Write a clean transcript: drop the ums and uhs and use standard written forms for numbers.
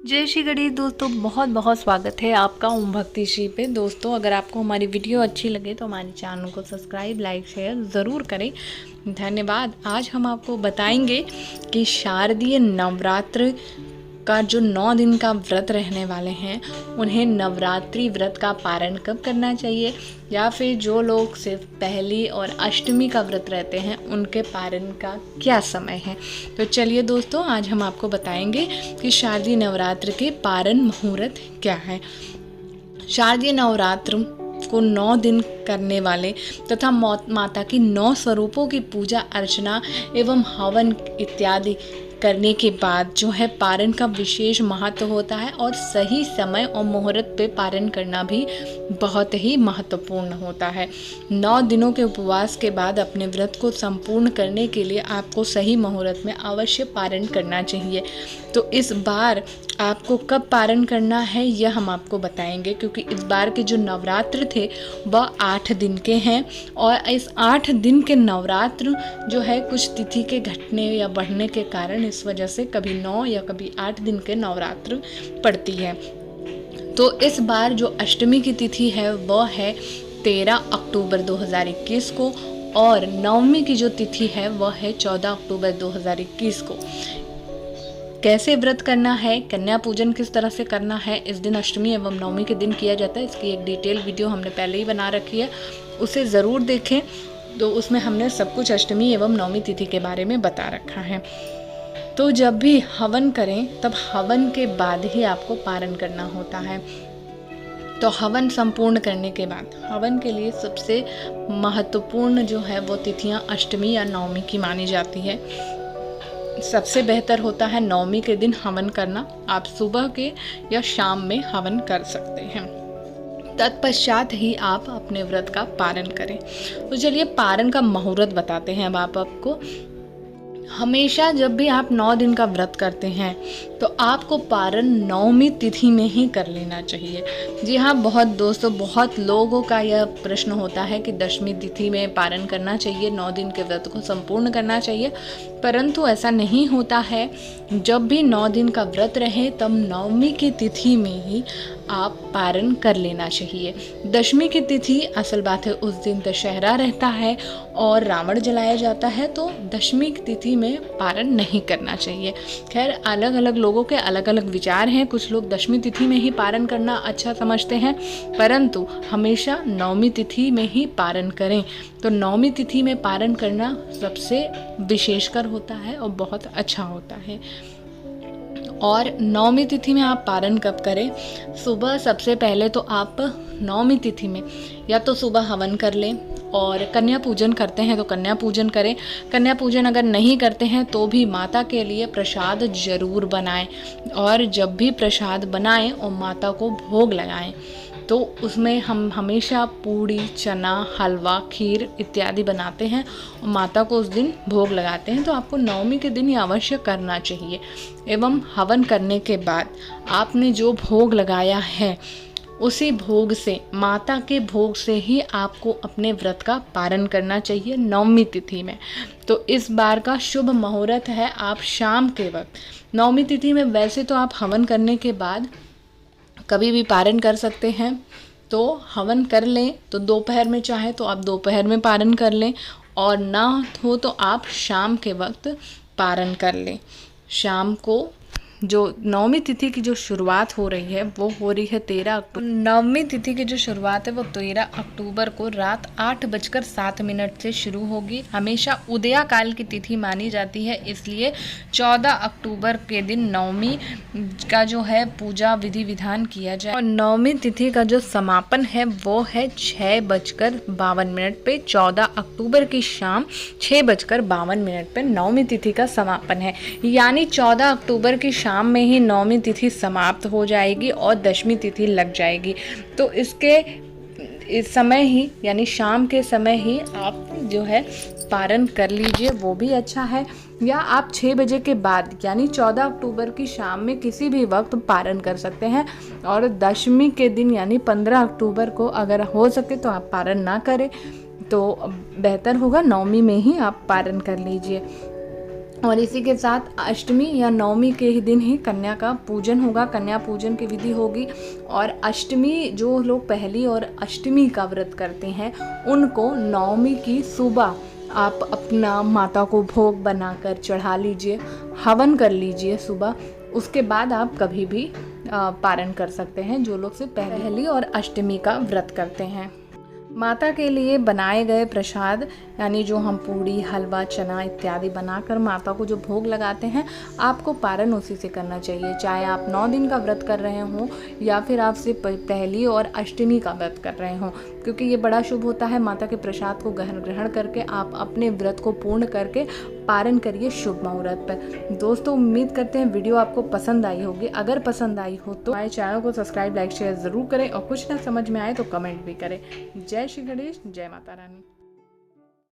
जय श्री गणेश दोस्तों, बहुत बहुत स्वागत है आपका ओम भक्ति श्री पे। दोस्तों, अगर आपको हमारी वीडियो अच्छी लगे तो हमारे चैनल को सब्सक्राइब, लाइक, शेयर ज़रूर करें। धन्यवाद। आज हम आपको बताएंगे कि शारदीय नवरात्र का जो 9 दिन का व्रत रहने वाले हैं उन्हें नवरात्रि व्रत का पारण कब करना चाहिए, या फिर जो लोग सिर्फ पहली और अष्टमी का व्रत रहते हैं उनके पारण का क्या समय है। तो चलिए दोस्तों, आज हम आपको बताएंगे कि शारदीय नवरात्र के पारण मुहूर्त क्या है। शारदीय नवरात्र को 9 दिन करने वाले तथा माता की 9 स्वरूपों की पूजा अर्चना एवं हवन इत्यादि करने के बाद जो है पारण का विशेष महत्व होता है, और सही समय और मुहूर्त पे पारण करना भी बहुत ही महत्वपूर्ण होता है। 9 दिनों के उपवास के बाद अपने व्रत को संपूर्ण करने के लिए आपको सही मुहूर्त में अवश्य पारण करना चाहिए। तो इस बार आपको कब पारण करना है यह हम आपको बताएंगे, क्योंकि इस बार के जो नवरात्र थे वह 8 दिन के हैं, और इस 8 दिन के नवरात्र जो है कुछ तिथि के घटने या बढ़ने के कारण इस वजह से कभी 9 या कभी 8 दिन के नवरात्र पड़ती है। तो इस बार जो अष्टमी की तिथि है वह है 13 अक्टूबर 2021 को, और नवमी की जो तिथि है वह है 14 अक्टूबर 2021 को। कैसे व्रत करना है, कन्या पूजन किस तरह से करना है, इस दिन अष्टमी एवं नवमी के दिन किया जाता है, इसकी एक डिटेल वीडियो हमने पहले ही बना रखी है, उसे ज़रूर देखें। तो उसमें हमने सब कुछ अष्टमी एवं नवमी तिथि के बारे में बता रखा है। तो जब भी हवन करें तब हवन के बाद ही आपको पारण करना होता है। तो हवन संपूर्ण करने के बाद हवन के लिए सबसे महत्वपूर्ण जो है वो तिथियां अष्टमी या नवमी की मानी जाती है। सबसे बेहतर होता है नवमी के दिन हवन करना। आप सुबह के या शाम में हवन कर सकते हैं, तत्पश्चात ही आप अपने व्रत का पारण करें। तो चलिए पारण का मुहूर्त बताते हैं अब आपको। हमेशा जब भी आप 9 दिन का व्रत करते हैं तो आपको पारण नवमी तिथि में ही कर लेना चाहिए। जी हाँ बहुत दोस्तों, बहुत लोगों का यह प्रश्न होता है कि दशमी तिथि में पारण करना चाहिए, 9 दिन के व्रत को संपूर्ण करना चाहिए, परंतु ऐसा नहीं होता है। जब भी 9 दिन का व्रत रहे तब नवमी की तिथि में ही आप पारण कर लेना चाहिए। दशमी की तिथि असल बात है उस दिन दशहरा रहता है और रावण जलाया जाता है, तो दशमी की तिथि में पारण नहीं करना चाहिए। खैर अलग अलग लोगों के अलग अलग विचार हैं, कुछ लोग दशमी तिथि में ही पारण करना अच्छा समझते हैं, परंतु हमेशा नवमी तिथि में ही पारण करें। तो नवमी तिथि में पारण करना सबसे विशेषकर होता है और बहुत अच्छा होता है। और नवमी तिथि में आप पारण कब करें? सुबह सबसे पहले तो आप नवमी तिथि में या तो सुबह हवन कर लें, और कन्या पूजन करते हैं तो कन्या पूजन करें। कन्या पूजन अगर नहीं करते हैं तो भी माता के लिए प्रसाद जरूर बनाएं, और जब भी प्रसाद बनाएं और माता को भोग लगाएं तो उसमें हम हमेशा पूड़ी, चना, हलवा, खीर इत्यादि बनाते हैं और माता को उस दिन भोग लगाते हैं। तो आपको नवमी के दिन ये अवश्य करना चाहिए। एवं हवन करने के बाद आपने जो भोग लगाया है उसी भोग से, माता के भोग से ही आपको अपने व्रत का पारण करना चाहिए नवमी तिथि में। तो इस बार का शुभ मुहूर्त है आप शाम के वक्त। नवमी तिथि में वैसे तो आप हवन करने के बाद कभी भी पारण कर सकते हैं, तो हवन कर लें तो दोपहर में चाहे तो आप दोपहर में पारण कर लें, और ना हो तो आप शाम के वक्त पारण कर लें। शाम को जो नवमी तिथि की जो शुरुआत हो रही है वो हो रही है 13 अक्टूबर। नवमी तिथि की जो शुरुआत है वो 13 अक्टूबर को रात 8:07 से शुरू होगी। हमेशा उदया काल की तिथि मानी जाती है, इसलिए 14 अक्टूबर के दिन नवमी का जो है पूजा विधि विधान किया जाए। और नवमी तिथि का जो समापन है वो है 6:52 पे। 14 अक्टूबर की शाम 6:52 पे नवमी तिथि का समापन है, यानी 14 अक्टूबर की शाम में ही नवमी तिथि समाप्त हो जाएगी और दशमी तिथि लग जाएगी। तो इसके इस समय ही यानी शाम के समय ही आप जो है पारण कर लीजिए, वो भी अच्छा है। या आप 6 बजे के बाद यानी 14 अक्टूबर की शाम में किसी भी वक्त पारण कर सकते हैं। और दशमी के दिन यानी 15 अक्टूबर को अगर हो सके तो आप पारण ना करें, तो बेहतर होगा नवमी में ही आप पारण कर लीजिए। और इसी के साथ अष्टमी या नवमी के ही दिन ही कन्या का पूजन होगा, कन्या पूजन की विधि होगी। और अष्टमी, जो लोग पहली और अष्टमी का व्रत करते हैं उनको नवमी की सुबह आप अपना माता को भोग बनाकर चढ़ा लीजिए, हवन कर लीजिए सुबह। उसके बाद आप कभी भी पारण कर सकते हैं, जो लोग सिर्फ पहली और अष्टमी का व्रत करते हैं। माता के लिए बनाए गए प्रसाद यानी जो हम पूड़ी, हलवा, चना इत्यादि बनाकर माता को जो भोग लगाते हैं, आपको पारण उसी से करना चाहिए। चाहे आप 9 दिन का व्रत कर रहे हों या फिर आप सिर्फ पहली और अष्टमी का व्रत कर रहे हों, क्योंकि ये बड़ा शुभ होता है। माता के प्रसाद को ग्रहण करके आप अपने व्रत को पूर्ण करके पारण करिए शुभ मुहूर्त पर। दोस्तों, उम्मीद करते हैं वीडियो आपको पसंद आई होगी। अगर पसंद आई हो तो हमारे चैनल को सब्सक्राइब, लाइक, शेयर ज़रूर करें और कुछ ना समझ में आए तो कमेंट भी करें। जय श्री गणेश, जय माता रानी।